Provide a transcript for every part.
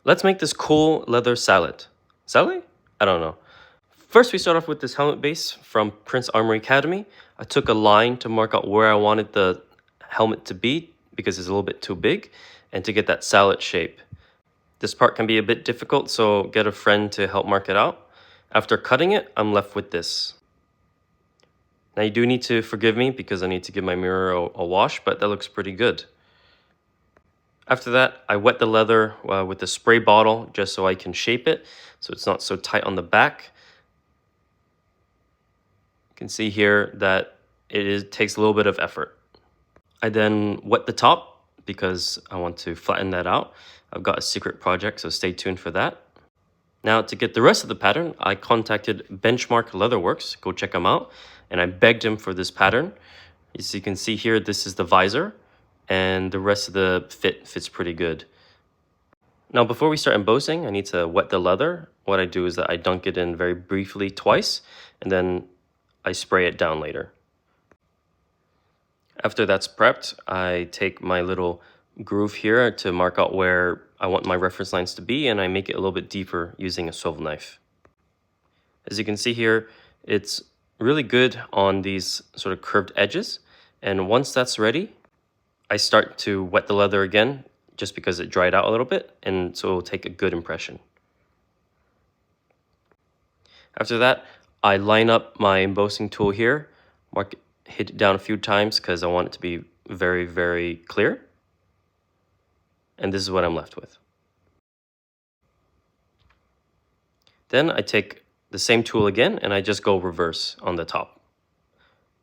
Let's make this cool leather Sallet. Sallet? I don't know. First, we start off with this helmet base from Prince Armory Academy. I took a line to mark out where I wanted the helmet to be because it's a little bit too big and to get that Sallet shape. This part can be a bit difficult, so get a friend to help mark it out. After cutting it, I'm left with this. Now you do need to forgive me because I need to give my mirror a wash, but that looks pretty good. After that, I wet the leather with a spray bottle just so I can shape it so it's not so tight on the back. You can see here that takes a little bit of effort. I then wet the top because I want to flatten that out. I've got a secret project, so stay tuned for that. Now to get the rest of the pattern, I contacted Benchmark Leatherworks, go check them out, and I begged him for this pattern. As you can see here, this is the visor, and the rest of the fits pretty good. Now before we start embossing, I need to wet the leather. What I do is that I dunk it in very briefly twice, and then I spray it down later. After that's prepped, I take my little groove here to mark out where I want my reference lines to be, and I make it a little bit deeper using a swivel knife. As you can see here, it's really good on these sort of curved edges, and once that's ready, I start to wet the leather again just because it dried out a little bit, and so it'll take a good impression. After that, I line up my embossing tool here, hit it down a few times because I want it to be very, very clear. And this is what I'm left with. Then I take the same tool again and I just go reverse on the top.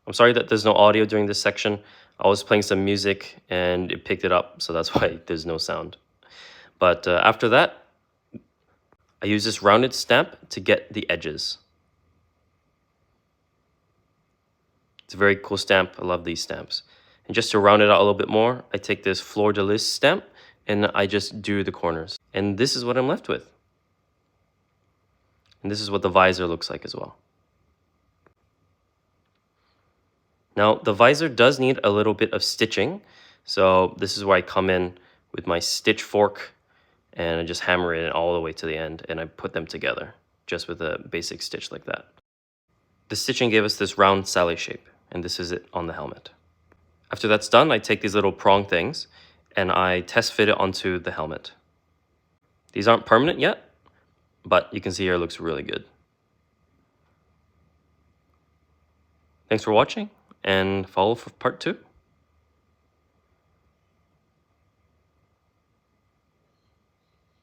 I'm sorry that there's no audio during this section. I was playing some music and it picked it up, so that's why there's no sound. But after that, I use this rounded stamp to get the edges. It's a very cool stamp. I love these stamps. And just to round it out a little bit more, I take this fleur de lis stamp and I just do the corners. And this is what I'm left with. And this is what the visor looks like as well. Now, the visor does need a little bit of stitching. So this is where I come in with my stitch fork and I just hammer it all the way to the end and I put them together just with a basic stitch like that. The stitching gave us this round Sallet shape, and this is it on the helmet. After that's done, I take these little prong things and I test fit it onto the helmet. These aren't permanent yet, but you can see here it looks really good. Thanks for watching, and follow for part 2.